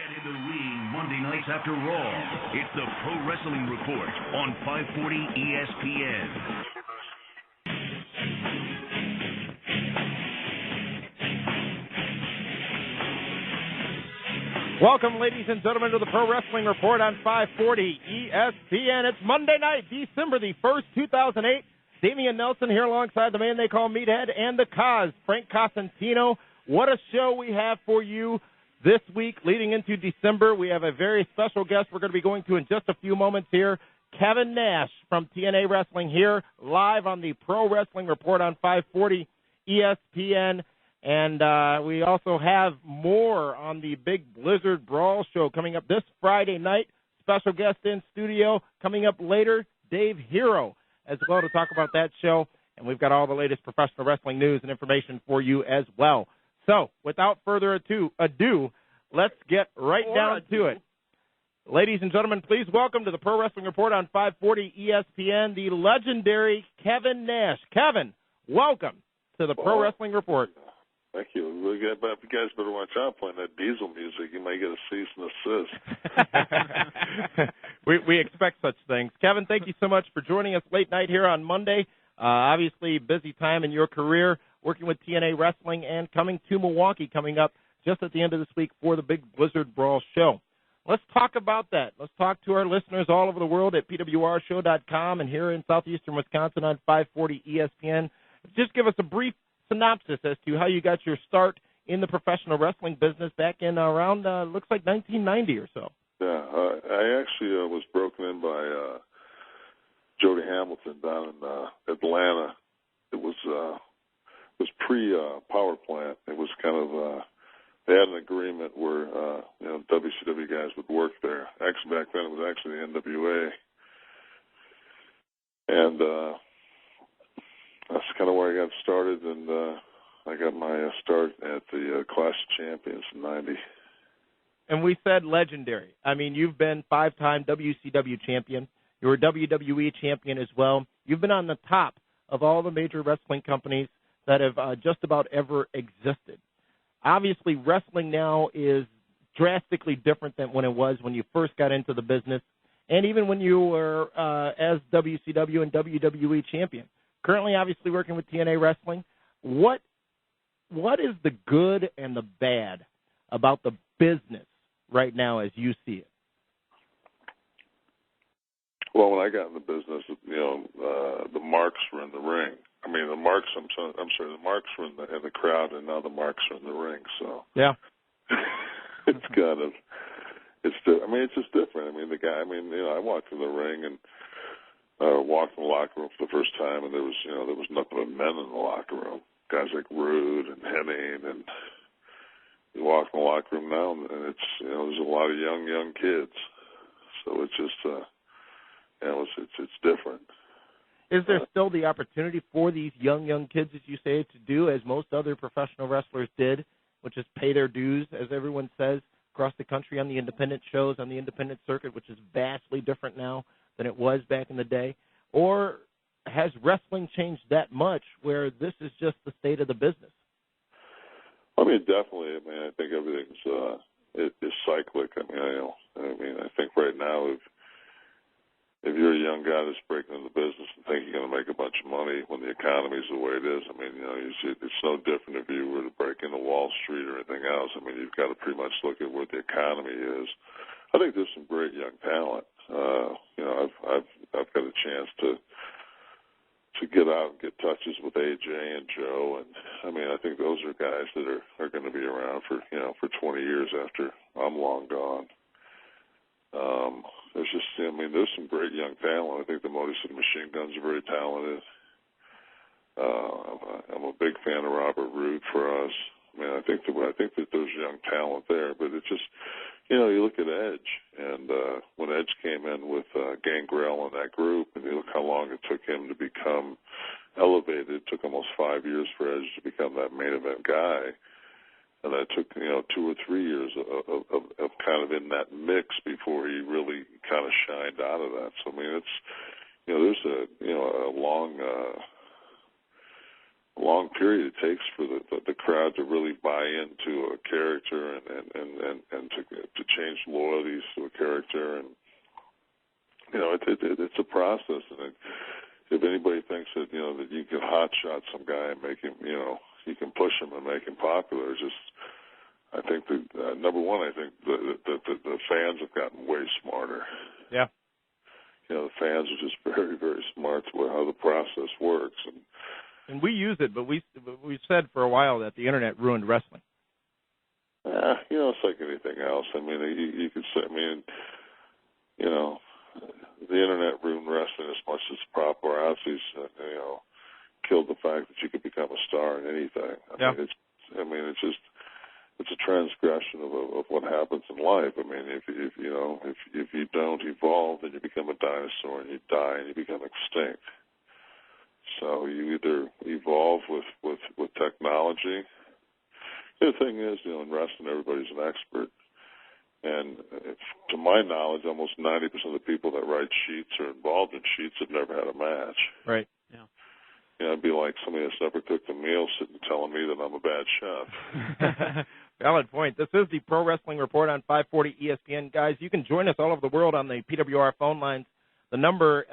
Get in the ring Monday nights after Raw. It's the Pro Wrestling Report on 540 ESPN. Welcome, ladies and gentlemen, to the Pro Wrestling Report on 540 ESPN. It's Monday night, December the 1st, 2008. Damian Nelson here alongside the man they call Meathead and the Cause, Frank Cosentino. What a show we have for you this week leading into December. We have a very special guest we're going to be going to in just a few moments here. Kevin Nash from TNA Wrestling here live on the Pro Wrestling Report on 540 ESPN. And we also have more on the Big Blizzard Brawl show coming up this Friday night. Special guest in studio coming up later, Dave Hero, as well to talk about that show. And we've got all the latest professional wrestling news and information for you as well. So, without further ado, let's get right down to it. Ladies and gentlemen, please welcome to the Pro Wrestling Report on 540 ESPN, the legendary Kevin Nash. Kevin, welcome to the Pro Wrestling Report. Thank you. You guys better watch out playing that Diesel music. You might get a cease and assist. We expect such things. Kevin, thank you so much for joining us late night here on Monday. Obviously, busy time in your career, working with TNA Wrestling and coming to Milwaukee coming up just at the end of this week for the Big Blizzard Brawl show. Let's talk about that. Let's talk to our listeners all over the world at PWRshow.com and here in southeastern Wisconsin on 540 ESPN. Just give us a brief synopsis as to how you got your start in the professional wrestling business back in around, looks like 1990 or so. Yeah, I actually was broken in by Jody Hamilton down in Atlanta. It was pre-power plant. It was kind of they had an agreement where WCW guys would work there. Actually, back then it was actually the NWA, and that's kind of where I got started. And I got my start at the Clash of Champions in '90. And we said legendary. I mean, you've been 5-time WCW champion. You were WWE champion as well. You've been on the top of all the major wrestling companies that have just about ever existed. Obviously, wrestling now is drastically different than when it was when you first got into the business, and even when you were as WCW and WWE champion. Currently, obviously, working with TNA Wrestling. What is the good and the bad about the business right now as you see it? Well, when I got in the business, the marks were in the ring. I mean, the marks were in the crowd, and now the marks are in the ring. So yeah, it's just different. I mean, I walked in the ring and walked in the locker room for the first time, and there was nothing but men in the locker room. Guys like Rude and Henning, and you walk in the locker room now, and it's there's a lot of young kids. So it's just it's different. Is there still the opportunity for these young kids, as you say, to do as most other professional wrestlers did, which is pay their dues, as everyone says, across the country on the independent shows, on the independent circuit, which is vastly different now than it was back in the day? Or has wrestling changed that much where this is just the state of the business? I mean, definitely. I mean, I think everything's is cyclic. I think right now if you're a young guy that's breaking into the business and think you're going to make a bunch of money when the economy's the way it is, it's no different if you were to break into Wall Street or anything else. I mean, you've got to pretty much look at what the economy is. I think there's some great young talent. I've got a chance to get out and get touches with AJ and Joe, and I think those are guys that are going to be around for 20 years after I'm long gone. There's some great young talent. I think the Motor City Machine Guns are very talented. I'm a big fan of Robert Roode for us. I think that there's young talent there, but it's just, you look at Edge, and when Edge came in with Gangrel and that group, and you look how long it took him to become elevated. It took almost 5 years for Edge to become that main event guy. And that took, 2 or 3 years of kind of in that mix before he really kind of shined out of that. So, it's, there's a long long period it takes for the crowd to really buy into a character and to change loyalties to a character, and it's a process. And if anybody thinks that that you can hotshot some guy and make him you can push him and make him popular, I think that number one, I think the fans have gotten way smarter. Yeah. The fans are just very, very smart to how the process works, and we use it, but we've said for a while that the internet ruined wrestling. It's like anything else. I mean, you could say, the internet ruined wrestling as much as paparazzis, killed the fact that you could become a star in anything. I mean, it's a transgression of what happens in life. I mean, if you don't evolve, then you become a dinosaur and you die and you become extinct. So you either evolve with technology. The thing is, in wrestling, everybody's an expert. And to my knowledge, almost 90% of the people that write sheets or involved in sheets have never had a match. Right. Yeah. It'd be like somebody that's never cooked a meal sitting telling me that I'm a bad chef. Valid point. This is the Pro Wrestling Report on 540 ESPN. Guys, you can join us all over the world on the PWR phone lines. The number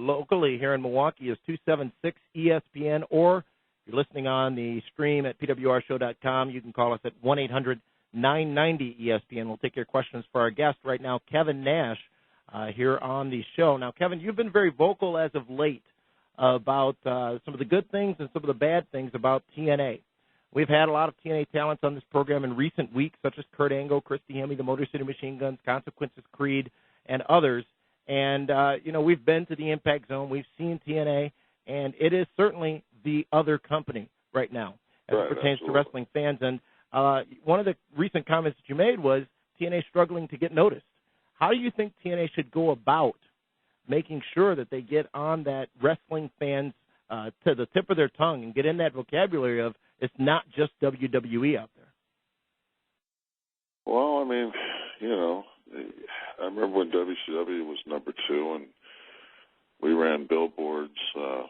locally here in Milwaukee is 276-ESPN, or if you're listening on the stream at pwrshow.com, you can call us at 1-800-990-ESPN. We'll take your questions for our guest right now, Kevin Nash, here on the show. Now, Kevin, you've been very vocal as of late about some of the good things and some of the bad things about TNA. We've had a lot of TNA talents on this program in recent weeks, such as Kurt Angle, Christy Hemme, the Motor City Machine Guns, Consequences Creed, and others. And, we've been to the Impact Zone. We've seen TNA, and it is certainly the other company right now as it pertains to wrestling fans. And one of the recent comments that you made was TNA struggling to get noticed. How do you think TNA should go about making sure that they get on that wrestling fans to the tip of their tongue and get in that vocabulary of it's not just WWE out there? Well, I mean, I remember when WCW was number 2, and we ran billboards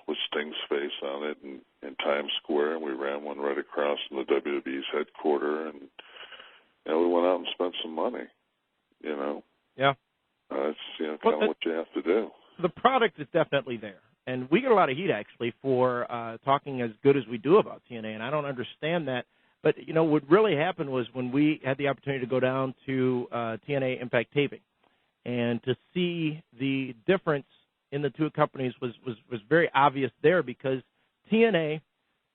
with Sting's face on it in Times Square, and we ran one right across from the WWE's headquarters, and we went out and spent some money, Yeah. It's kind of what you have to do. The product is definitely there, and we get a lot of heat, actually, for talking as good as we do about TNA, and I don't understand that. But, what really happened was when we had the opportunity to go down to TNA Impact taping and to see the difference in the two companies was very obvious there, because TNA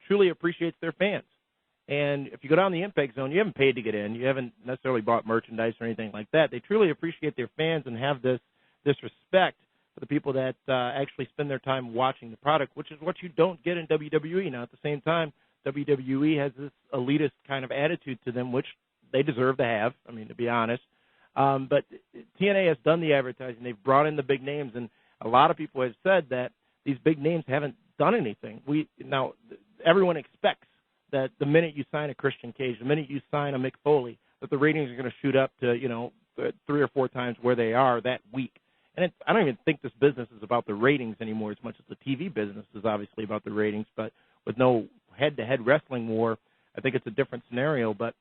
truly appreciates their fans. And if you go down the Impact Zone, you haven't paid to get in. You haven't necessarily bought merchandise or anything like that. They truly appreciate their fans and have this respect for the people that actually spend their time watching the product, which is what you don't get in WWE. Now, at the same time, WWE has this elitist kind of attitude to them, which they deserve to have, to be honest. But TNA has done the advertising. They've brought in the big names, and a lot of people have said that these big names haven't done anything. Now, everyone expects that the minute you sign a Christian Cage, the minute you sign a Mick Foley, that the ratings are going to shoot up to, 3 or 4 times where they are that week. And I don't even think this business is about the ratings anymore as much as the TV business is obviously about the ratings. But with no head-to-head wrestling war, I think it's a different scenario. But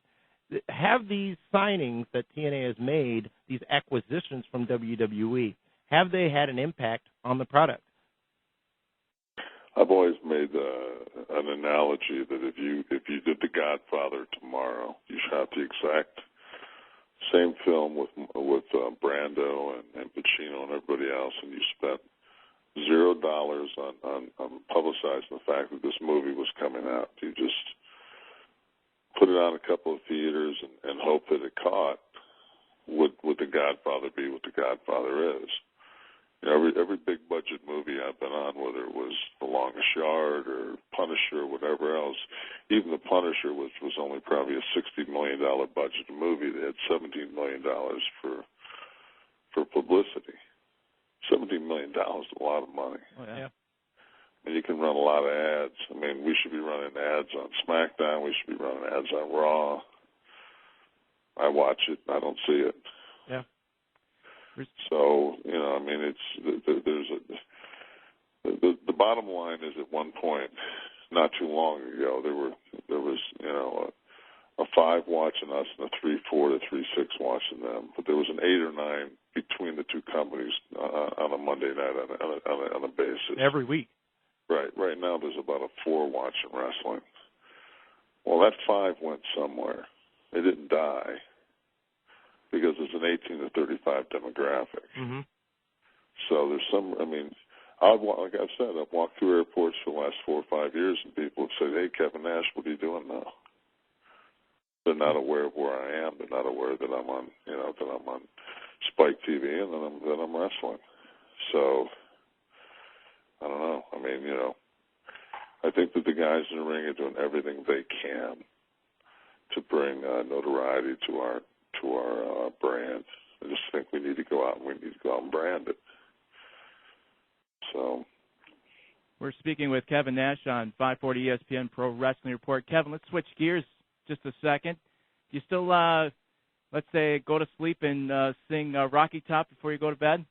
have these signings that TNA has made, these acquisitions from WWE, have they had an impact on the product? I've always made an analogy that if you did The Godfather tomorrow, you shot the exact same film with Brando and Pacino and everybody else, and you spent $0 on publicizing the fact that this movie was coming out. You just put it on a couple of theaters and hope that it caught. Would The Godfather be what The Godfather is? Every big budget movie I've been on, whether it was The Longest Yard or Punisher or whatever else, even The Punisher, which was only probably a $60 million budget movie, they had $17 million for publicity. $17 million is a lot of money. Oh, yeah. And you can run a lot of ads. We should be running ads on SmackDown. We should be running ads on Raw. I watch it. I don't see it. Yeah. So, it's the bottom line is at one point not too long ago, there was a 5 watching us and a 3-4 to 3-6 watching them. But there was an 8 or 9 between the two companies on a Monday night on a basis. Every week. Right. Right now there's about a 4 watching wrestling. Well, that 5 went somewhere. It didn't die because it's an 18 to 35 demographic. Mm-hmm. So there's some, like I've said, I've walked through airports for the last 4 or 5 years, and people have said, "Hey, Kevin Nash, what are you doing now?" They're not aware of where I am. They're not aware that I'm on, that I'm on Spike TV and that I'm wrestling. So I don't know. I think that the guys in the ring are doing everything they can to bring notoriety to our brand. I just think we need to go out and brand it. So we're speaking with Kevin Nash on 540 ESPN Pro Wrestling Report. Kevin, let's switch gears just a second. You still, let's say, go to sleep and sing Rocky Top before you go to bed?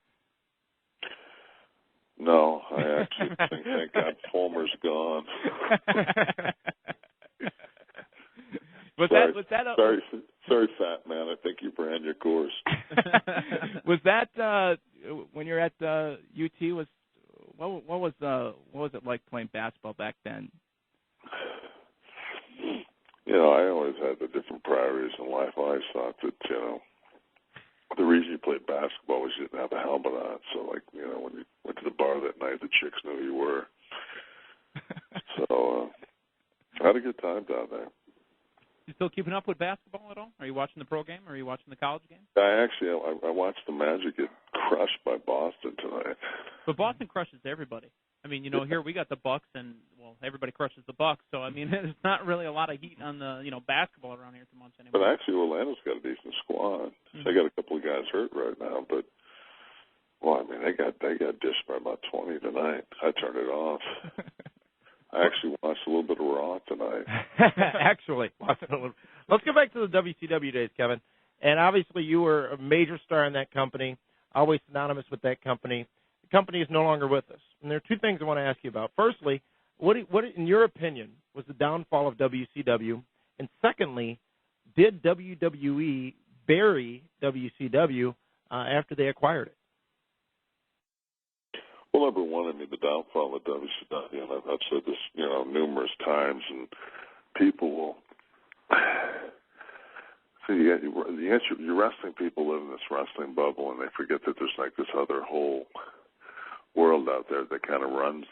No, I actually think, thank God, Fulmer's gone. Sorry, fat man. I think you ran your course. Was that when you're at UT? What was it like playing basketball back then? I always had the different priorities in life. I always thought that the reason you played basketball was you didn't have a helmet on. So, when you went to the bar that night, the chicks knew who you were. So I had a good time down there. You still keeping up with basketball at all? Are you watching the pro game or are you watching the college game? I watched the Magic get crushed by Boston tonight. But Boston crushes everybody. Here we got the Bucks, and everybody crushes the Bucks. So there's not really a lot of heat on the basketball around here too much anymore. But actually, Orlando's got a decent squad. Mm-hmm. They got a couple of guys hurt right now, but they got dished by about 20 tonight. I turned it off. I actually watched a little bit of Raw tonight. Let's go back to the WCW days, Kevin. And obviously, you were a major star in that company, always synonymous with that company. The company is no longer with us. And there are 2 things I want to ask you about. Firstly, what in your opinion, was the downfall of WCW? And secondly, did WWE bury WCW after they acquired it? Well, number one, the downfall of WCW, and I've said this, numerous times, and people will see. Your wrestling people live in this wrestling bubble, and they forget that there's like this other whole world out there that kind of runs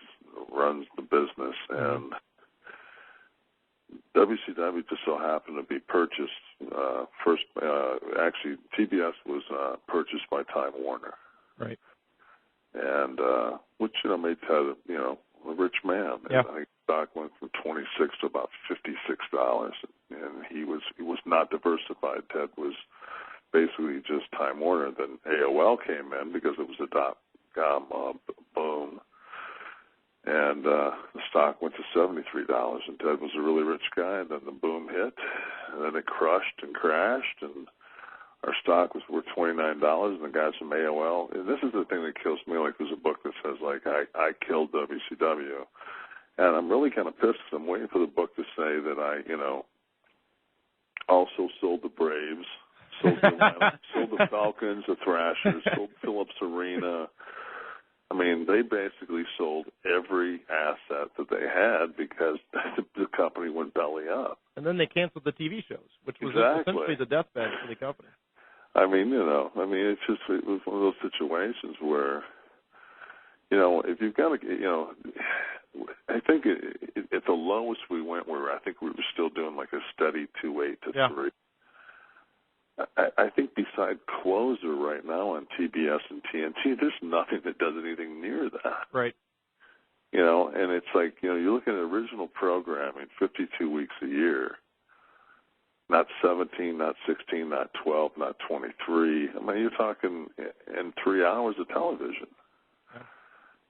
the business. And WCW just so happened to be purchased first. Actually, TBS was purchased by Time Warner. Right. And which made Ted a rich man. Yeah. And I think stock went from $26 to about $56, and he was not diversified. Ted was basically just Time Warner. Then AOL came in because it was a dot-com boom, and the stock went to $73, and Ted was a really rich guy. And then the boom hit, and then it crushed and crashed, and our stock was worth $29, and the guys from AOL, and this is the thing that kills me, there's a book that says, I killed WCW. And I'm really kind of pissed because I'm waiting for the book to say that I, also sold the Braves, sold the Falcons, the Thrashers, sold Phillips Arena. They basically sold every asset that they had because the company went belly up. And then they canceled the TV shows, which was essentially the deathbed for the company. It was one of those situations where, if you've got to, I think at the lowest we went, I think we were still doing like a steady 2.8 to 3. I think beside Closer right now on TBS and TNT, there's nothing that does anything near that. Right. And it's like, you look at original programming, 52 weeks a year, not 17, not 16, not 12, not 23. You're talking in 3 hours of television.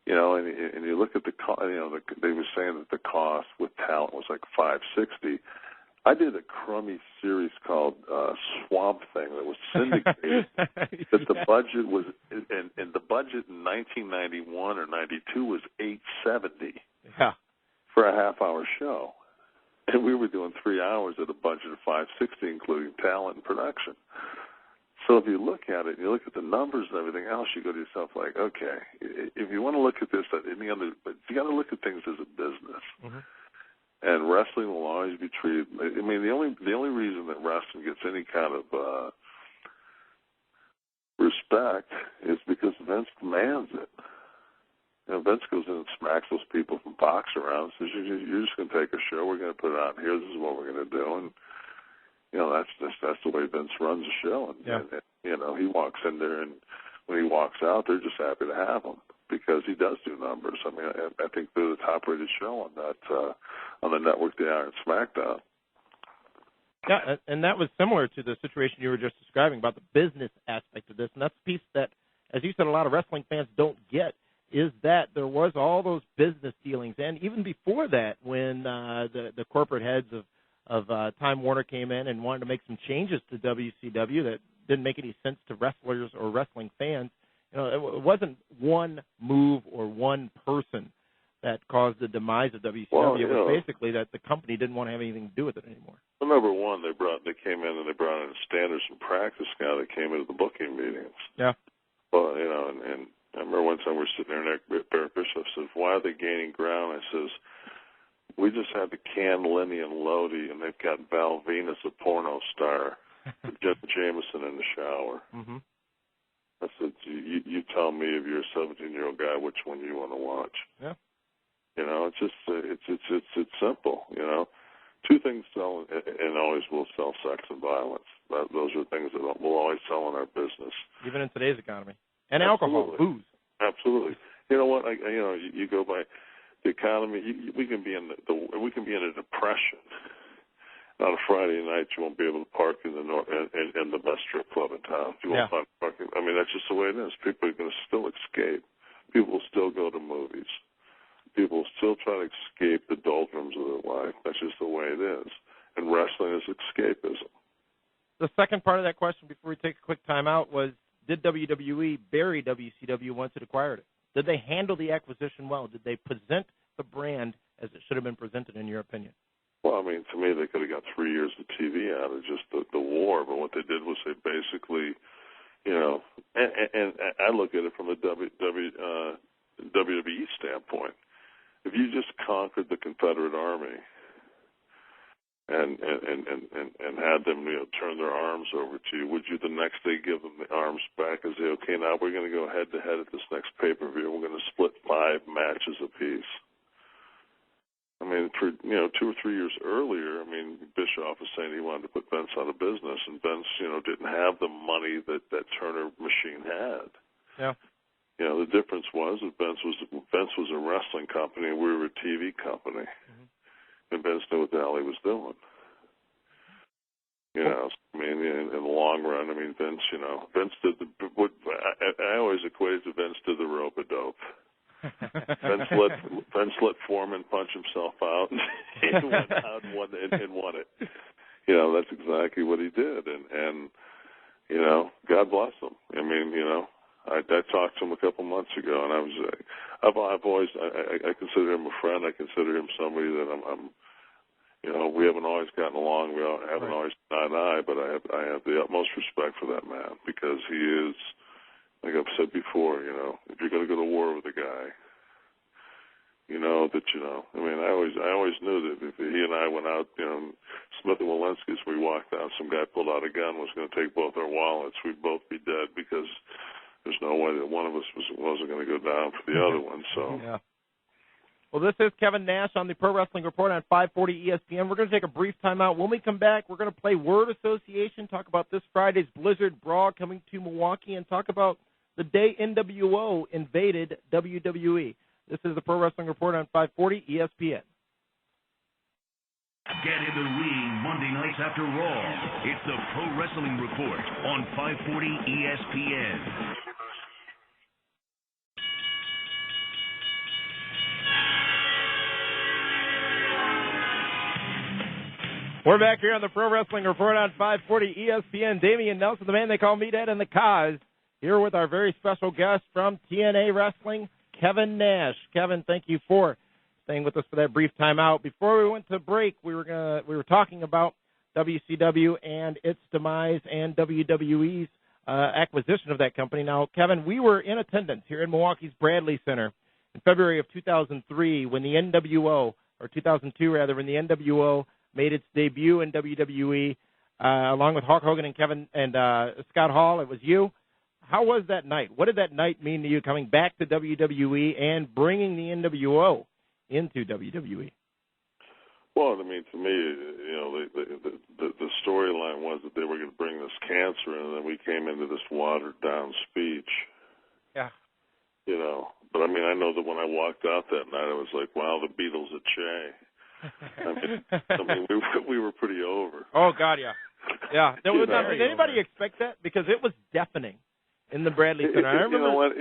And you look at the they were saying that the cost with talent was like $560. I did a crummy series called Swamp Thing that was syndicated. That the budget was, and the budget in 1991 or 92 was $870. Yeah. for a half-hour show. And we were doing 3 hours at a budget of $560, including talent and production. So if you look at it, and you look at the numbers and everything else, you go to yourself like, okay, if you want to look at this, but you got to look at things as a business. Mm-hmm. And wrestling will always be treated. I mean, the only reason that wrestling gets any kind of respect is because Vince demands it. You know, Vince goes in and smacks those people from box around and says, you're just going to take a show, we're going to put it out here, this is what we're going to do. And, you know, that's the way Vince runs the show. And, and, you know, he walks in there, and when he walks out, they're just happy to have him because he does do numbers. I mean, I think they're the top-rated show on that on the network they are in SmackDown. Yeah, and that was similar to the situation you were just describing about the business aspect of this. And that's the piece that, as you said, a lot of wrestling fans don't get, is that there was all those business dealings. And even before that, when the corporate heads of Time Warner came in and wanted to make some changes to WCW that didn't make any sense to wrestlers or wrestling fans, you know, it wasn't one move or one person that caused the demise of WCW. Well, it was basically that the company didn't want to have anything to do with it anymore. Well, number one, they came in and they brought in standards and practice now that came into the booking meetings. Yeah. Well, you know, and I remember one time we were sitting there and Barrett Bishop says, why are they gaining ground? I says, we just had to can Lenny and Lodi, and they've got Val Venus, a porno star, Jeff Jameson in the shower. Mm-hmm. I said, you tell me if you're a 17-year-old guy which one you want to watch. Yeah. You know, it's just it's simple. You know, two things sell and always will sell: sex and violence. Those are things that will always sell in our business, even in today's economy. And alcohol, booze. Absolutely. You know what? You go by the economy. We can be in a depression. On a Friday night, you won't be able to park in the best strip club in town. You won't find parking. I mean, that's just the way it is. People are going to still escape. People will still go to movies. People will still try to escape the doldrums of their life. That's just the way it is. And wrestling is escapism. The second part of that question, before we take a quick time out, was, did WWE bury WCW once it acquired it? Did they handle the acquisition well? Did they present the brand as it should have been presented, in your opinion? Well, I mean, to me, they could have got 3 years of TV out of just the war. But what they did was they basically, you know, and I look at it from a WWE standpoint. If you just conquered the Confederate Army and had them, you know, turn their arms over to you, would you the next day give them the arms back and say, okay, now we're going to go head to head at this next pay-per-view. We're going to split 5 matches apiece. I mean, for, you know, 2 or 3 years earlier, I mean, Bischoff was saying he wanted to put Vince out of business, and Vince, you know, didn't have the money that Turner machine had. Yeah. You know, the difference was that Vince was a wrestling company and we were a TV company. Mm-hmm. And Vince knew what the hell he was doing. You know, I mean, in the long run, I mean, Vince, you know, Vince did I always equated to Vince did the rope-a-dope. Vince let Foreman punch himself out and went out and won it. You know, that's exactly what he did. And you know, God bless him. I mean, you know, I talked to him a couple months ago, and I've always I consider him a friend. I consider him somebody that I'm you know, we haven't always gotten along. We haven't always eye to eye, but I have the utmost respect for that man because he is, like I've said before, you know, if you're going to go to war with a guy, you know that, you know, I mean, I always knew that if he and I went out, you know, Smith and Walensky's, we walked out, some guy pulled out a gun, was going to take both our wallets, we'd both be dead because there's no way that one of us wasn't going to go down for the other one. So. Yeah. Well, this is Kevin Nash on the Pro Wrestling Report on 540 ESPN. We're going to take a brief timeout. When we come back, we're going to play Word Association, talk about this Friday's Blizzard Brawl coming to Milwaukee, and talk about the day NWO invaded WWE. This is the Pro Wrestling Report on 540 ESPN. Get in the ring Monday nights after Raw. It's the Pro Wrestling Report on 540 ESPN. We're back here on the Pro Wrestling Report on 540 ESPN. Damian Nelson, the man they call Meathead, and the Cause, here with our very special guest from TNA Wrestling, Kevin Nash. Kevin, thank you for staying with us for that brief timeout. Before we went to break, we were talking about WCW and its demise and WWE's acquisition of that company. Now, Kevin, we were in attendance here in Milwaukee's Bradley Center in February of 2003 when the NWO, or 2002 rather, when the NWO made its debut in WWE, along with Hulk Hogan and Scott Hall. It was you. How was that night? What did that night mean to you, coming back to WWE and bringing the NWO into WWE? Well, I mean, to me, the storyline was that they were going to bring this cancer in, and then we came into this watered-down speech. Yeah. But I mean, I know that when I walked out that night, I was like, wow, the Beatles at Che. I mean, we were pretty over. Oh God, yeah. Yeah. Did anybody expect that? Because it was deafening in the Bradley Center. I remember. You know what?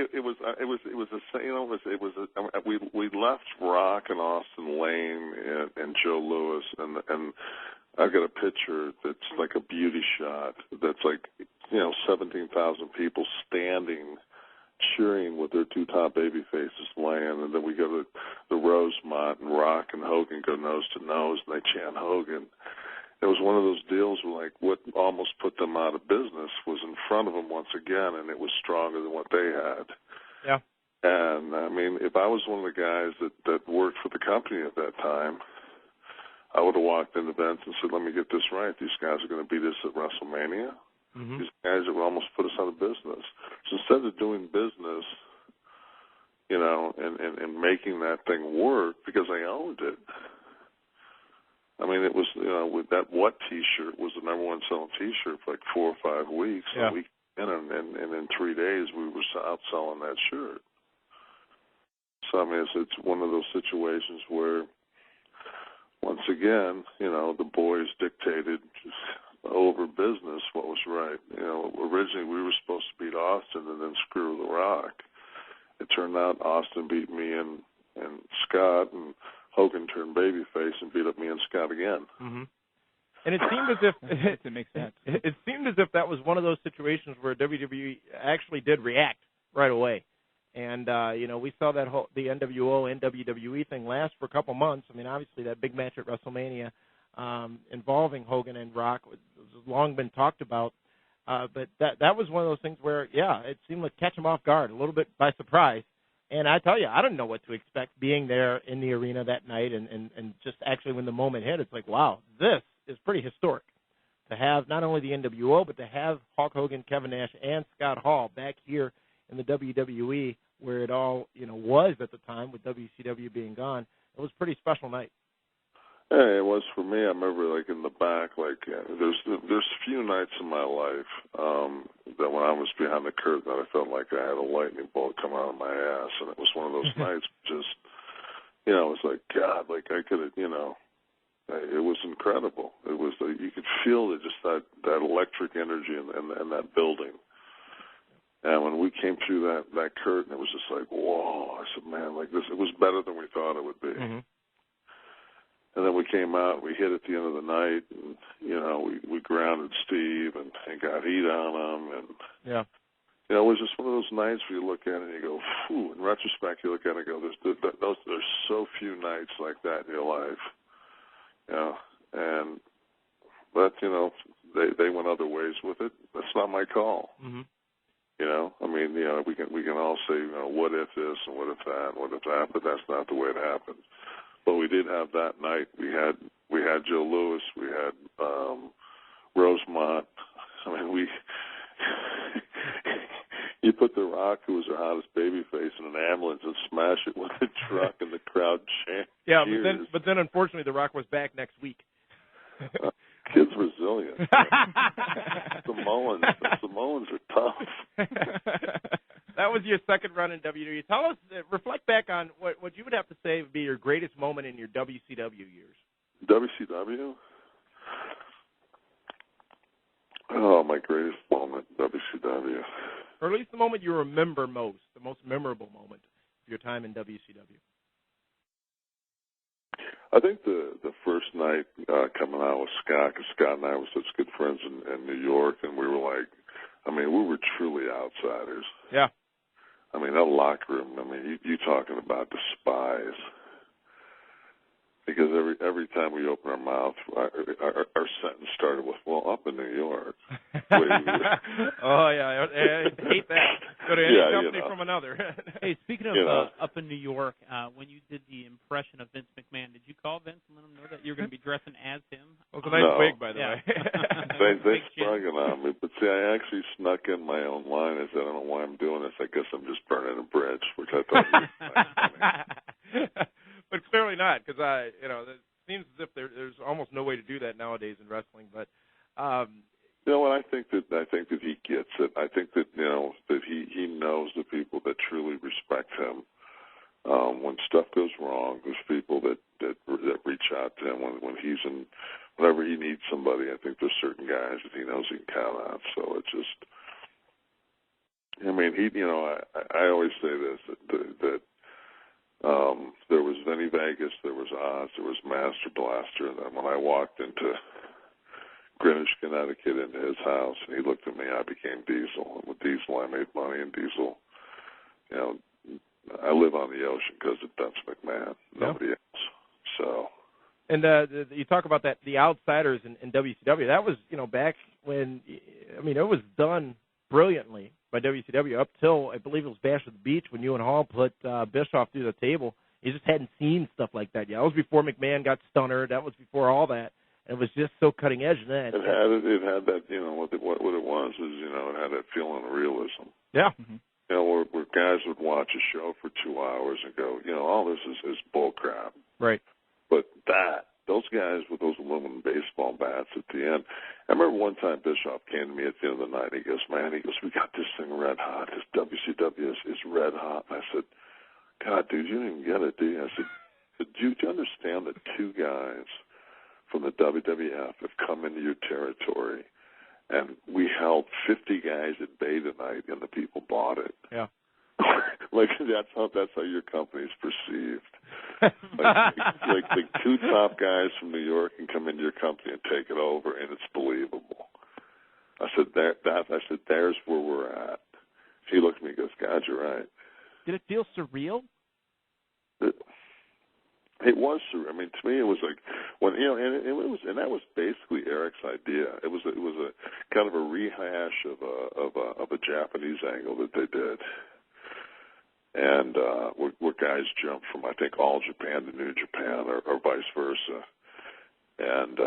We left Rock and Austin Lane and Joe Louis, and I've got a picture that's like a beauty shot. That's like 17,000 people standing, cheering with their two top baby faces laying, and then we go to the Rosemont, and Rock and Hogan go nose to nose, and they chant Hogan. It was one of those deals where, like, what almost put them out of business was in front of them once again, and it was stronger than what they had. Yeah. And, I mean, if I was one of the guys that worked for the company at that time, I would have walked into events and said, let me get this right. These guys are going to beat us at WrestleMania. Mm-hmm. These guys that will almost put us out of business. So instead of doing business, and making that thing work, because I owned it, I mean, it was, with that What T-shirt was the number one selling T-shirt for like 4 or 5 weeks. Yeah. And in 3 days we were outselling that shirt. So, I mean, it's one of those situations where, once again, the boys dictated over business what was right. Originally we were supposed to beat Austin and then screw The Rock. It turned out Austin beat me and Scott, and Hogan turned babyface and beat up me and Scott again. Mm-hmm. And it seemed as if it makes sense. It seemed as if that was one of those situations where WWE actually did react right away. And we saw that the NWO and WWE thing last for a couple months. I mean, obviously that big match at WrestleMania involving Hogan and Rock has long been talked about. But that was one of those things where, it seemed like catch them off guard, a little bit by surprise. And I tell you, I didn't know what to expect being there in the arena that night, and just actually when the moment hit, it's like, wow, this is pretty historic to have not only the NWO, but to have Hulk Hogan, Kevin Nash, and Scott Hall back here in the WWE where it all, was at the time with WCW being gone. It was a pretty special night. Yeah, it was for me. I remember, like, in the back, there's few nights in my life that when I was behind the curtain that I felt like I had a lightning bolt come out of my ass, and it was one of those nights just, it was like, God, like I could have, it was incredible. It was, you could feel it, just that electric energy in that building. And when we came through that curtain, it was just like, whoa. I said, man, like this, it was better than we thought it would be. Mm-hmm. And then we came out, we hit at the end of the night, and, we grounded Steve and got heat on him. And, it was just one of those nights where you look at it and you go, phew. In retrospect, you look at it and go, there's so few nights like that in your life. But, they went other ways with it. That's not my call. Mm-hmm. I mean, we can all say, what if this and what if that and what if that, but that's not the way it happened. But we did have that night. We had Joe Louis. We had Rosemont. I mean, you put The Rock, who was the hottest babyface, in an ambulance and smash it with a truck, and the crowd cheers. Yeah, but then unfortunately, The Rock was back next week. Kid's resilient. Samoans are tough. That was your second run in WWE. Tell us, reflect back on what you would have to say would be your greatest moment in your WCW years. WCW? Oh, my greatest moment, WCW. Or at least the moment you remember most, the most memorable moment of your time in WCW. I think the first night coming out with Scott, because Scott and I were such good friends in New York, and we were like, we were truly outsiders. Yeah. I mean, that locker room, you talking about despise. because every time we open our mouth, our sentence started with, "Well, up in New York." Oh yeah, I hate that. Go to any company from another. Hey, speaking of up in New York, when you did the impression of Vince McMahon, did you call Vince and let him know that you're going to be dressing as him? It was a nice wig, by the way. They sprung it on me, but see, I actually snuck in my own line. I said, "I don't know why I'm doing this. I guess I'm just burning a bridge," which I thought was funny. But clearly not, because it seems as if there's almost no way to do that nowadays in wrestling. But you know what? I think that he gets it. I think that that he knows the people that truly respect him. When stuff goes wrong, there's people that reach out to him when he's in. Whenever he needs somebody, I think there's certain guys that he knows he can count on. So it's just, I mean, I always say this that there was Vinny Vegas, there was Oz, there was Master Blaster, and then when I walked into Greenwich, Connecticut, into his house, and he looked at me, I became Diesel. And with Diesel, I made money, and Diesel, I live on the ocean because of Vince McMahon, nobody else. So. And you talk about that, the outsiders in WCW. That was, back when, it was done brilliantly by WCW up till, I believe it was Bash at the Beach when you and Hall put Bischoff through the table. You just hadn't seen stuff like that yet. That was before McMahon got stunner. That was before all that. And it was just so cutting edge then. It had that, what it was is, it had that feeling of realism. Yeah. Mm-hmm. Where guys would watch a show for 2 hours and go, all this is bull crap. Right. But those guys with those aluminum baseball bats at the end. I remember one time Bischoff came to me at the end of the night. He goes, "We got this thing red hot. This WCW is red hot." And I said, "God, dude, you didn't even get it, do you?" I said, "Do you understand that 2 guys from the WWF have come into your territory, and we held 50 guys at bay tonight, and the people bought it?" Yeah. Like that's how your company's perceived. like the 2 top guys from New York can come into your company and take it over, and it's believable. I said there's where we're at. He looked at me and goes, "God, you're right." Did it feel surreal? It was surreal. I mean, to me, it was like when and that was basically Eric's idea. It was a kind of a rehash of a Japanese angle that they did. And where guys jump from, I think, All Japan to New Japan, or vice versa. And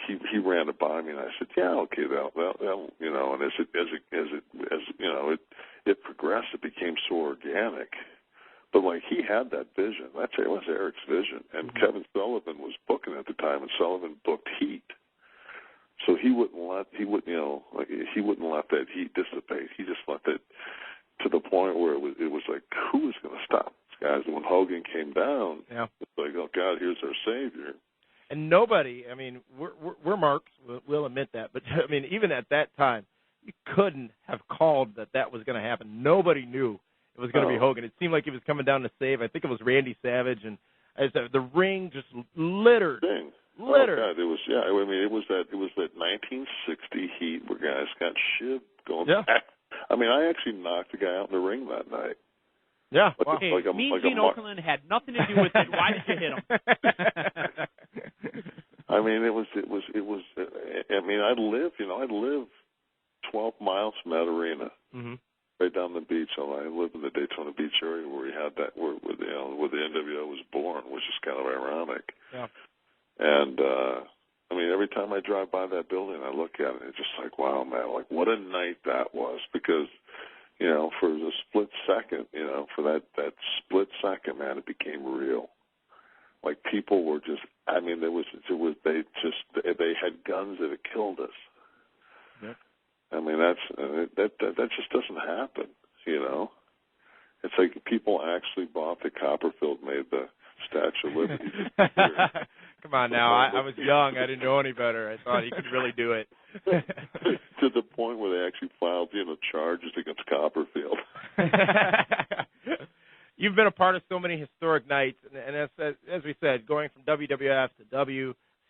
he ran it by me, and I said, "Yeah, okay, that And as it progressed, it became so organic. But he had that vision. It was Eric's vision, and mm-hmm. Kevin Sullivan was booking at the time, and Sullivan booked heat. So he wouldn't let that heat dissipate. He just let that. To the point where it was like, who is going to stop these guys? And when Hogan came down, it's like, oh, God, here's our savior. And nobody, we're marks, we'll admit that. But, even at that time, you couldn't have called that was going to happen. Nobody knew it was going to be Hogan. It seemed like he was coming down to save. I think it was Randy Savage. And the ring just littered. Littered. Oh, God, it was, it was that 1960 heat where guys got shivved going back. I actually knocked the guy out in the ring that night. Yeah. Okay, Mean Gene Okerlund had nothing to do with it. Why did you hit him? I'd live 12 miles from that arena, mm-hmm. right down the beach. I lived in the Daytona Beach area where we had that, where the NWO was born, which is kind of ironic. Yeah. And every time I drive by that building, I look at it, it's just like, wow, man, what a night that was. Because, for the split second, for that split second, man, it became real. People were just, they had guns that had killed us. Yep. That just doesn't happen, It's like people actually bought the Copperfield made the Statue of Liberty. Come on now, I was young. I didn't know any better. I thought he could really do it. To the point where they actually filed, charges against Copperfield. You've been a part of so many historic nights, and as we said, going from WWF to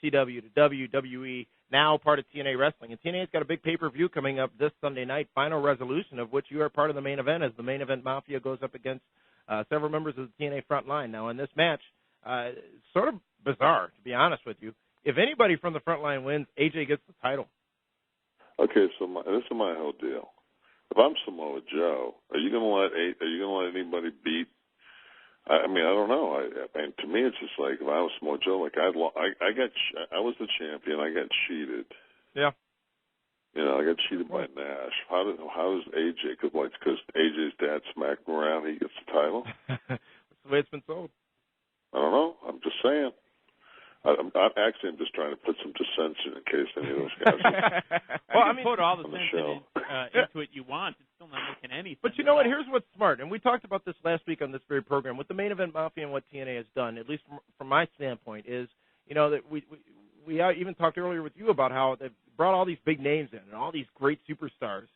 WCW to WWE, now part of TNA Wrestling. And TNA's got a big pay-per-view coming up this Sunday night, final resolution of which you are part of the main event, as the main event Mafia goes up against several members of the TNA front line. Now, in this match, Sort of bizarre, to be honest with you. If anybody from the front line wins, AJ gets the title. Okay, so this is my whole deal. If I'm Samoa Joe, are you gonna let anybody beat? I mean, I don't know. I mean, to me, it's just like if I was Samoa Joe, like I was the champion. I got cheated. Yeah. You know, I got cheated by Nash. How does AJ? Because AJ's dad smacked him around, he gets the title. That's the way it's been sold. I don't know. I'm just saying. I'm just trying to put some dissent in case any of those guys. Well, I mean, put all the sense into it you want. It's still not making any sense. But you know what? Here's what's smart, and we talked about this last week on this very program. With the Main Event Mafia and what TNA has done, at least from my standpoint, is that we even talked earlier with you about how they've brought all these big names in and all these great superstars,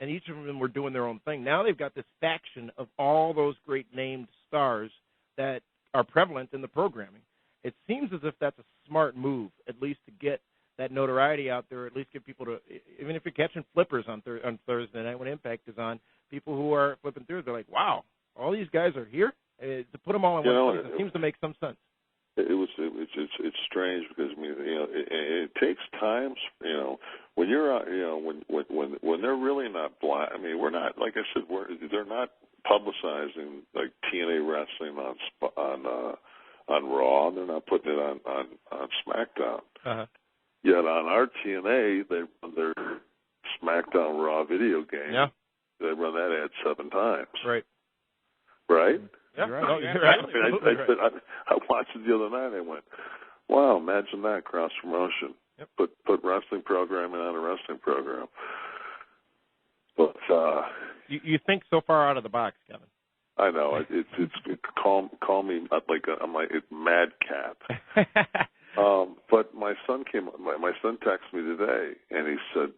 and each of them were doing their own thing. Now they've got this faction of all those great named stars that are prevalent in the programming. It seems as if that's a smart move, at least to get that notoriety out there, at least get people to, even if you're catching flippers on Thursday night when Impact is on, people who are flipping through, they're like, wow, all these guys are here? To put them all in one place, it seems to make some sense. It's strange because it takes time. When you're out, when they're really not blind. I mean, we're not, like I said, they're not publicizing like TNA wrestling on Raw. They're not putting it on SmackDown. Uh-huh. Yet on our TNA, they run their SmackDown Raw video game. Yeah. They run that ad 7 times. Right. Right? Yeah. You're right. You're right. I watched it the other night. I went, wow, imagine that, cross promotion. Yep. Put wrestling programming on a wrestling program. But you think so far out of the box, Kevin. I know it's call me I'm like madcap. But my son texted me today, and he said,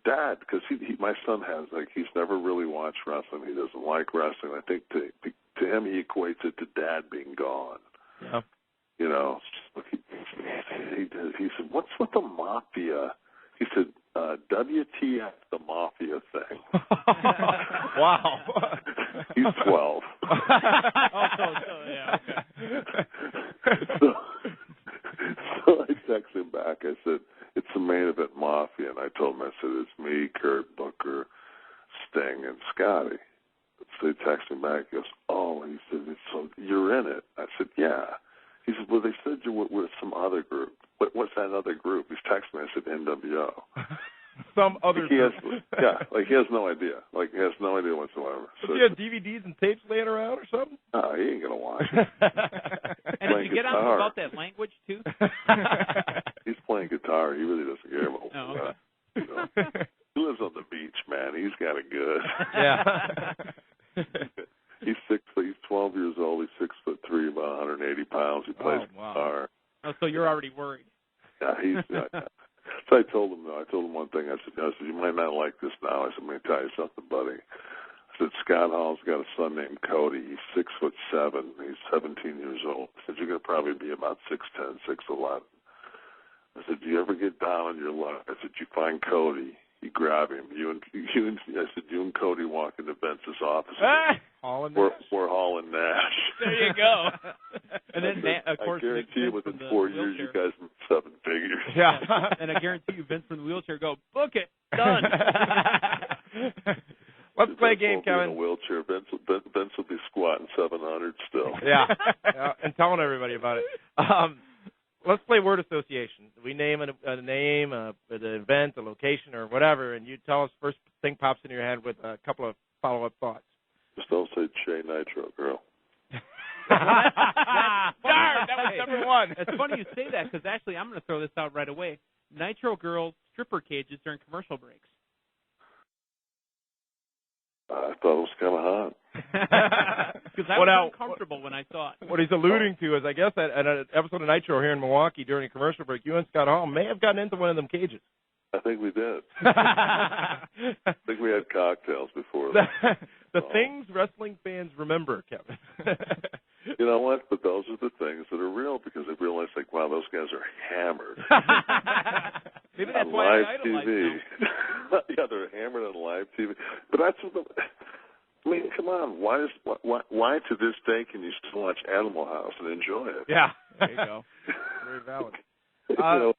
Dad, because my son has he's never really watched wrestling. He doesn't like wrestling. I think to him he equates it to Dad being gone. Yeah. He said, what's with the Mafia? He said, WTF, the Mafia thing. Wow. He's 12. Yeah, okay. So I texted him back. I said, it's the Main Event Mafia. And I told him, I said, it's me, Kurt, Booker, Sting, and Scotty. So he texted me back. He goes, oh, and he said, so you're in it. I said, yeah. He said, well, they said you were with some other group. What's that other group? He's texting me. I said, NWO. Some other group. He has no idea. He has no idea whatsoever. So, you have DVDs and tapes laying around or something? No, he ain't going to watch it. And did you get on about that language, too? He's playing guitar. He really doesn't care about okay. He lives on the beach, man. He's got it good. Yeah. He's 12 years old. He's 6'3", about 180 pounds. He plays guitar. Oh, so you're already worried. Yeah, So I told him one thing. I said, you might not like this now. I said, let me tell you something, buddy. I said, Scott Hall's got a son named Cody. He's 6'7". He's 17 years old. I said, you're going to probably be about 6'10", 6'11". I said, do you ever get down on your luck? I said, you find Cody. You grab him. I said, you and Cody walk into Vince's office. We're hauling Nash. There you go. And then, of course, I guarantee you within 4 years, you guys make 7 figures. Yeah. And I guarantee you, Vince from the wheelchair go, book it, done. Let's play a game, Kevin. In a wheelchair. Vince will be squatting 700 still. Yeah, and telling everybody about it. Let's play word association. We name a name, an event, a location, or whatever, and you tell us first thing pops in your head with a couple of follow-up thoughts. Just don't say Che Nitro Girl. Darn, that was number one. It's funny you say that because actually I'm going to throw this out right away. Nitro Girl stripper cages during commercial breaks. I thought it was kind of hot. Because I was uncomfortable when I saw it. What he's alluding to is, I guess, at an episode of Nitro here in Milwaukee during a commercial break, you and Scott Hall may have gotten into one of them cages. I think we did. I think we had cocktails before that. The things wrestling fans remember, Kevin. You know what? But those are the things that are real because they realize, wow, those guys are hammered. Maybe that's on why live TV. Yeah, they're hammered on live TV. But that's what mean, come on. Why to this day can you still watch Animal House and enjoy it? Yeah, there you go. Very valid. You know,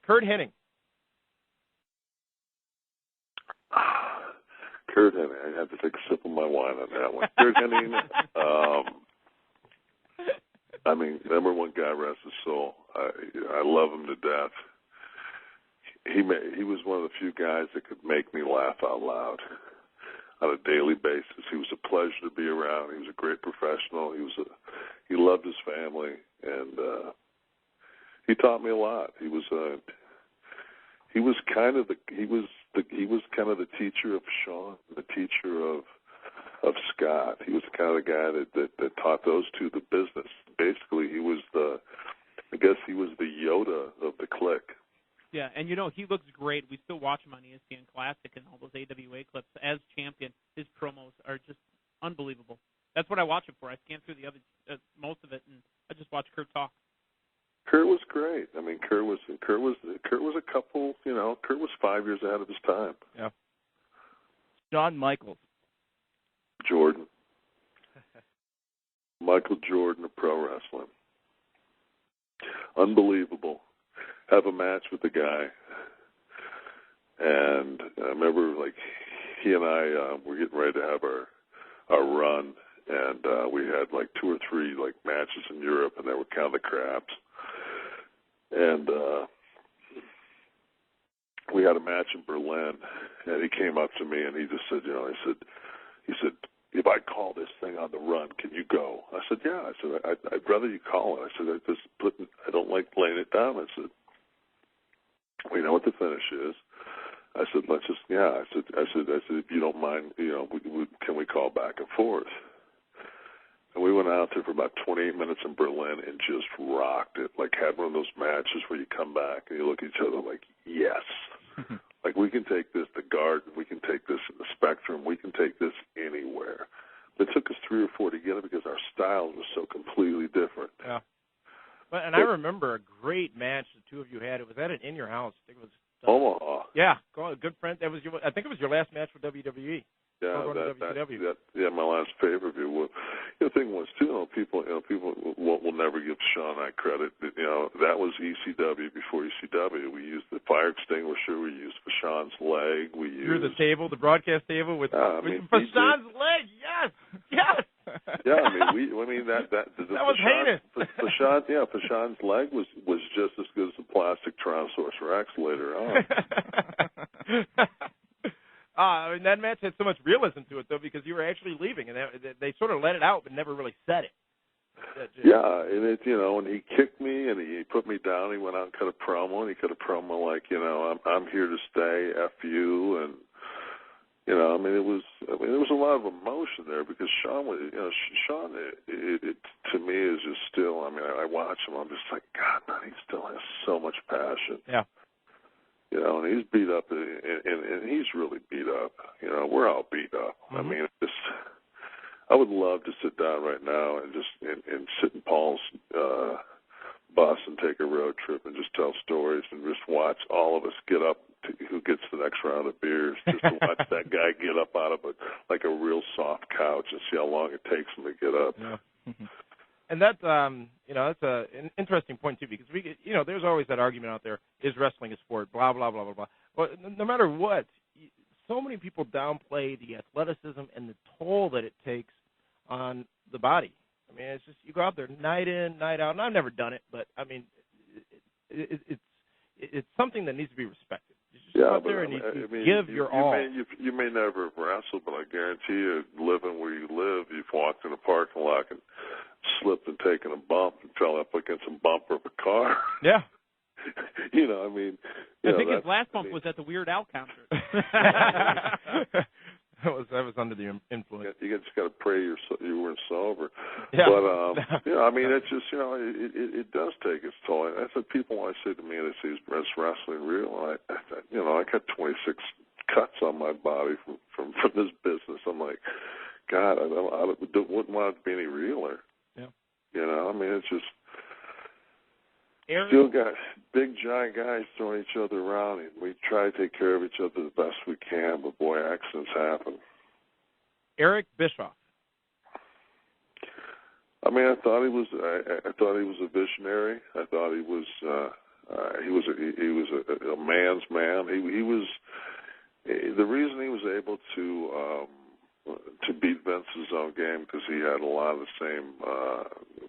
Kurt Hennig. Kurt Hennig. I had to take a sip of my wine on that one. Kurt Hennig. I mean, number one guy, rest his soul. I love him to death. He was one of the few guys that could make me laugh out loud on a daily basis. He was a pleasure to be around. He was a great professional. He loved his family, and he taught me a lot. He was kind of the teacher of Sean, the teacher of Scott. He was the kind of guy that taught those two the business. Basically, he was the Yoda of the clique. Yeah, and you know, he looks great. We still watch him on ESPN Classic and all those AWA clips. As champion, his promos are just unbelievable. That's what I watch it for. I scan through the other most of it, and I just watch Kurt talk. Kurt was great. I mean, Kurt was a couple. You know, Kurt was 5 years ahead of his time. Yeah. Shawn Michaels. Jordan. Michael Jordan of pro wrestling. Unbelievable. Have a match with the guy, and I remember, like, he and I were getting ready to have our run, and we had like 2 or 3 like matches in Europe, and they were kind of the craps. And we had a match in Berlin, and he came up to me and he just said, he said, if I call this thing on the run, can you go? I said, yeah. I said, I'd rather you call it. I said, I don't like laying it down. I said, we know what the finish is. I said, let's just, yeah. I said, if you don't mind, can we call back and forth? And we went out there for about 28 minutes in Berlin and just rocked it. Like, had one of those matches where you come back and you look at each other like, yes. Like, we can take this to Garden. We can take this in the Spectrum. We can take this anywhere. But it took us 3 or 4 to get it because our styles were so completely different. Yeah. And I remember a great match the two of you had. It was at an In Your House. I think it was Omaha. Yeah, good friend. I think it was your last match for WWE. Yeah, my last pay-per-view. The thing was too, people will never give Sean that credit. That was ECW before ECW. We used the fire extinguisher. We used Fashawn's leg. We used through the table, the broadcast table with Fashawn's leg. Yes. Yeah, I mean that was heinous. Fashawn's leg was just as good as the plastic Tyrannosaurus Rex later on. And that match had so much realism to it, though, because you were actually leaving, and they sort of let it out but never really said it. Yeah, and and he kicked me, and he put me down. He went out and cut a promo, and he cut a promo like, I'm here to stay, F you, and there was a lot of emotion there because Sean was, Sean, it to me is just still. I watch him, I'm just like, God, man, he still has so much passion. Yeah. And he's beat up, and he's really beat up. We're all beat up. Mm-hmm. I would love to sit down right now and just and sit in Paul's bus and take a road trip and just tell stories and just watch all of us get up to who gets the next round of beers, just to watch that guy get up out of like a real soft couch and see how long it takes him to get up. Yeah. And that's that's an interesting point too, because there's always that argument out there: is wrestling a sport? Blah blah blah blah blah. But no matter what, so many people downplay the athleticism and the toll that it takes on the body. It's just you go out there night in, night out, and I've never done it, but it's something that needs to be respected. You just go out there and you give your all. You may never have wrestled, but I guarantee you, living where you live, you've walked in a parking lot and slipped and taken a bump and fell up against a bumper of a car. Yeah. I think his last bump was at the Weird Al concert. I was under the influence. You just got to pray you weren't sober. Yeah. But it's just it does take its toll. That's what people always say to me. They say, "Is wrestling real?" I got 26 cuts on my body from this business. I'm like, God, I wouldn't want it to be any realer. Yeah. It's just. Still got big, giant guys throwing each other around, and we try to take care of each other the best we can, but boy, accidents happen. Eric Bischoff? I mean, I thought he was a visionary. I thought he was a man's man. He was the reason he was able to beat Vince's own game because he had a lot of the same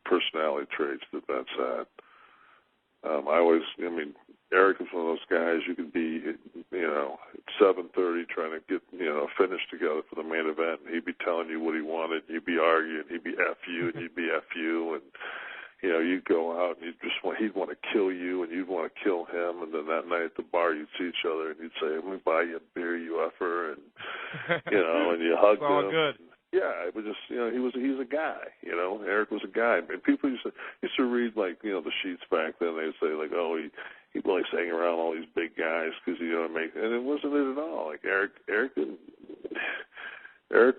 personality traits that Vince had. Eric was one of those guys you could be, at 7:30 trying to get, a finish together for the main event, and he'd be telling you what he wanted, and you'd be arguing, he'd be F you, and you'd be F you, and, you'd go out, and he'd want to kill you, and you'd want to kill him, and then that night at the bar you'd see each other, and you'd say, let me buy you a beer, you effer, and, and you hugged him. It's all good. Yeah, it was just, he's a guy, Eric was a guy. And people used to read, like, the sheets back then. They'd say, like, oh, he likes hanging around all these big guys because, and it wasn't it at all. Like, Eric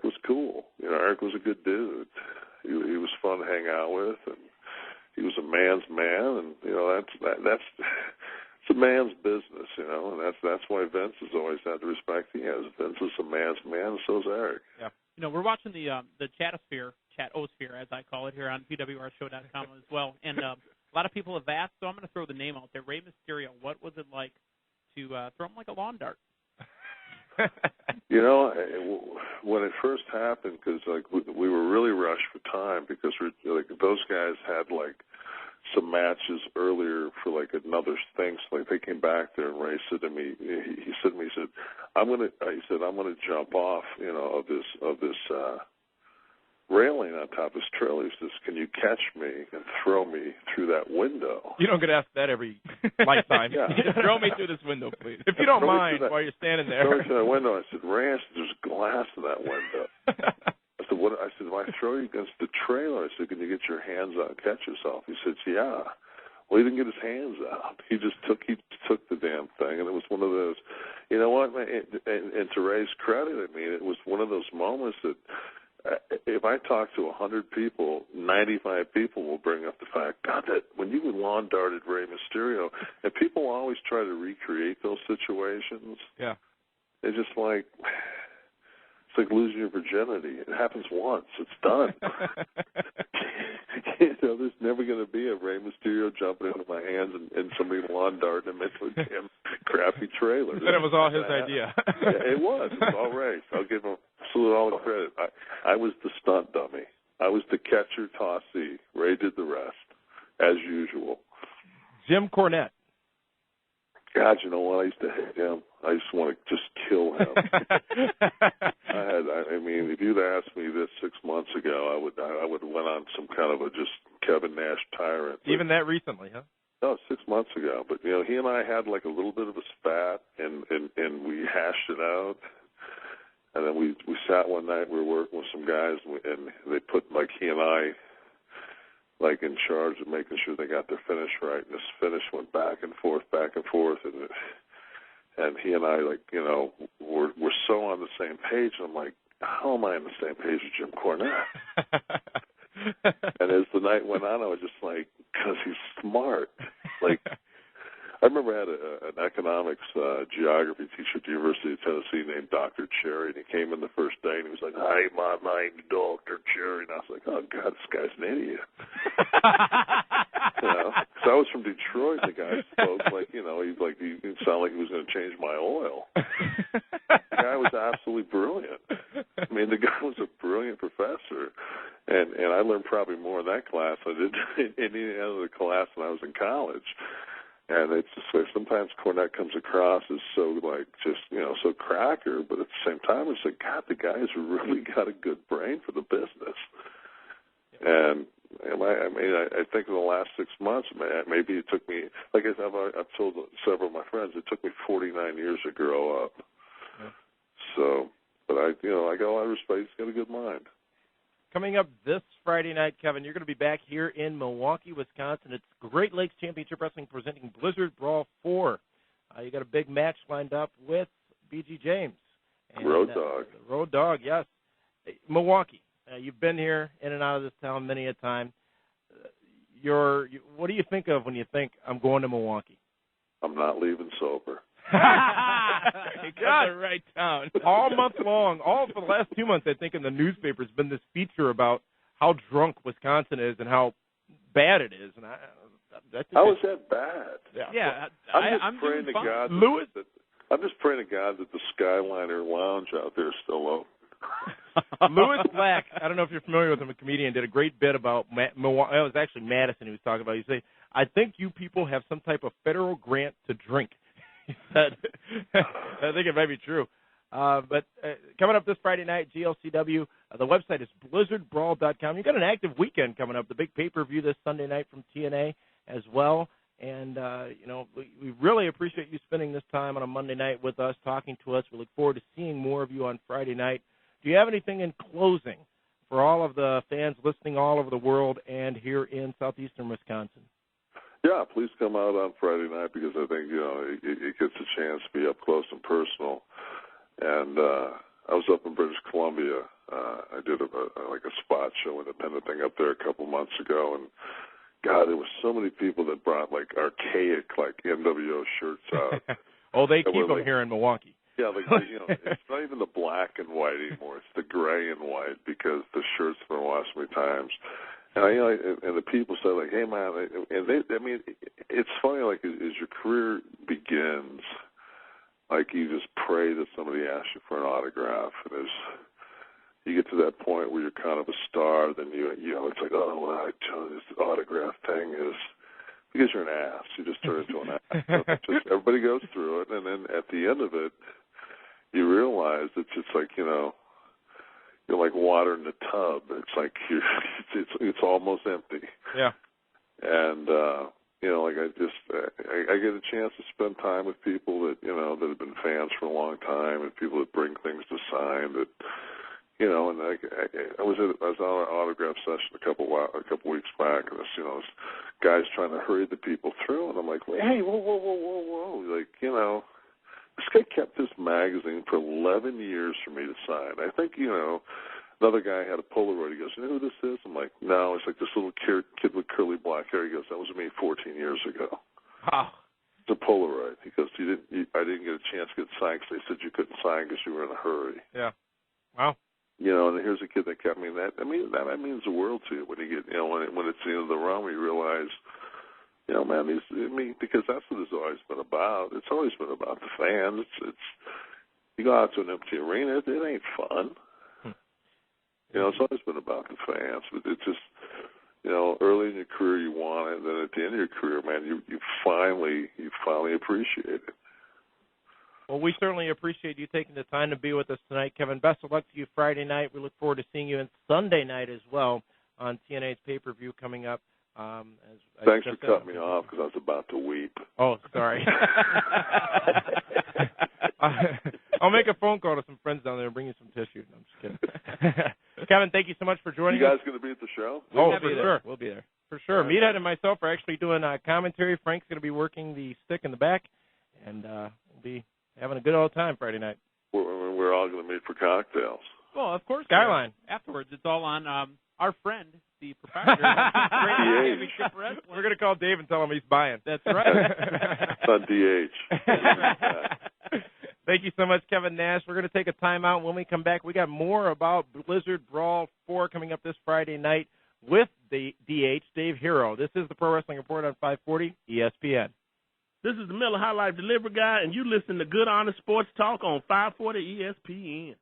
was cool. Eric was a good dude. He was fun to hang out with, and he was a man's man, and, that's it's a man's business, and that's why Vince has always had the respect he has. Vince is a man's man, and so is Eric. Yeah. We're watching the chatosphere, as I call it, here on PWRshow.com as well. And a lot of people have asked, so I'm going to throw the name out there. Rey Mysterio, what was it like to throw him like a lawn dart? When it first happened, because we were really rushed for time because those guys had some matches earlier for another thing. So they came back there, and Ray said to me, he said, I'm gonna jump off, of this railing on top of this trailer. He says, can you catch me and throw me through that window? You don't get asked that every lifetime. Yeah. Just throw me through this window, please. If you don't mind, while you're standing there. Throw me through that window. I said, Ray, there's glass in that window. I said, what? I said, if I throw you against the trailer, I said, can you get your hands out and catch yourself? He said, yeah. Well, he didn't get his hands out. He just took the damn thing, and it was one of those, you know what, man, and to Ray's credit, it was one of those moments that if I talk to 100 people, 95 people will bring up the fact, God, that when you lawn darted Rey Mysterio, and people always try to recreate those situations. Yeah. It's just like, it's like losing your virginity. It happens once. It's done. There's never going to be a Rey Mysterio jumping into my hands and somebody lawn darting him into a damn crappy trailer. And it was all his idea. Yeah, it was. It was all Ray. I'll give him all the credit. I was the stunt dummy. I was the catcher tossee. Ray did the rest, as usual. Jim Cornette. God, you know what? I used to hate him. I used to want to just kill him. If you'd asked me this 6 months ago, I would have went on some kind of a just Kevin Nash tyrant. Even that recently, huh? No, 6 months ago. But he and I had a little bit of a spat, and we hashed it out. And then we sat one night. We were working with some guys, and they put he and I in charge of making sure they got their finish right. And this finish went back and forth, and he and I we're so on the same page. And I'm like, how am I on the same page with Jim Cornette? And as the night went on, I was just like, because he's smart. I remember I had an economics geography teacher at the University of Tennessee named Dr. Cherry, and he came in the first day, and he was like, hi, my name's Dr. Cherry. And I was like, oh, God, this guy's an idiot. So I was from Detroit, and the guy spoke he sounded like he was going to change my oil. The guy was absolutely brilliant. The guy was a brilliant professor, and I learned probably more in that class than I did in any other class when I was in college. And it's just sometimes Cornette comes across as so so cracker, but at the same time it's like, God, the guy's really got a good brain for the business. And I think in the last 6 months, maybe it took me, like I've told several of my friends, it took me 49 years to grow up. Yeah. So, but I got a lot of respect. He's got a good mind. Coming up this Friday night, Kevin, you're going to be back here in Milwaukee, Wisconsin. It's Great Lakes Championship Wrestling presenting Blizzard Brawl 4. You got a big match lined up with B.G. James. And, Road Dogg. Road Dogg, yes. Milwaukee. You've been here in and out of this town many a time. What do you think of when you think, I'm going to Milwaukee? I'm not leaving sober. got the right town. All month long, all for the last 2 months, I think, in the newspaper has been this feature about how drunk Wisconsin is and how bad it is. And how is that bad? Yeah, I'm just praying to God. I'm just praying to God that the Skyliner Lounge out there is still open. Louis Black, I don't know if you're familiar with him, a comedian, did a great bit about Milwaukee. It was actually Madison he was talking about. He said, I think you people have some type of federal grant to drink. He said, I think it might be true. But coming up this Friday night, GLCW, the website is blizzardbrawl.com. You've got an active weekend coming up, the big pay-per-view this Sunday night from TNA as well. And, we really appreciate you spending this time on a Monday night with us, talking to us. We look forward to seeing more of you on Friday night. Do you have anything in closing for all of the fans listening all over the world and here in southeastern Wisconsin? Yeah, please come out on Friday night because I think, it gets a chance to be up close and personal. And I was up in British Columbia. I did a spot show, independent thing up there a couple months ago, and God, there were so many people that brought archaic NWO shirts out. Oh, they keep them here in Milwaukee. Yeah, it's not even the black and white anymore. It's the gray and white because the shirt's been washed many times. And and the people say hey man, and it's funny as your career begins, you just pray that somebody asks you for an autograph, and as you get to that point where you're kind of a star, then it's this autograph thing is because you're an ass. You just turn into an ass. Everybody goes through it, and then at the end of it, you realize it's just you're like water in the tub. It's it's almost empty. Yeah. And I get a chance to spend time with people that that have been fans for a long time, and people that bring things to sign that. And I was on an autograph session a couple weeks back, and this guy's trying to hurry the people through, and I'm like, hey, whoa, this guy kept this magazine for 11 years for me to sign. I think another guy had a Polaroid. He goes, you know who this is? I'm like, no, it's this little kid with curly black hair. He goes, that was me 14 years ago. Wow. It's a Polaroid. He goes, I didn't get a chance to get signed because they said you couldn't sign because you were in a hurry. Yeah. Wow. And here's a kid that kept me. That means the world to you when you get when it's the end of the run. You realize, because that's what it's always been about. It's always been about the fans. It's you go out to an empty arena, it ain't fun. It's always been about the fans. But it's just early in your career you want it, and then at the end of your career, man, you finally appreciate it. Well, we certainly appreciate you taking the time to be with us tonight, Kevin. Best of luck to you Friday night. We look forward to seeing you on Sunday night as well on TNA's pay-per-view coming up. Thanks for cutting me off because I was about to weep. Oh, sorry. I'll make a phone call to some friends down there and bring you some tissue. No, I'm just kidding. Kevin, thank you so much for joining us. You guys going to be at the show? For sure. We'll be there. For sure. Meathead and myself are actually doing commentary. Frank's going to be working the stick in the back, and we'll be having a good old time Friday night. We're all going to meet for cocktails. Well, of course. Skyline. Afterwards, it's all on our friend, the proprietor of Championship Wrestling. We're going to call Dave and tell him he's buying. That's right. It's on DH. Thank you so much, Kevin Nash. We're going to take a timeout. When we come back, we got more about Blizzard Brawl 4 coming up this Friday night with the DH, Dave Hero. This is the Pro Wrestling Report on 540 ESPN. This is the Miller High Life Delivery Guy, and you listen to Good Honest Sports Talk on 540 ESPN.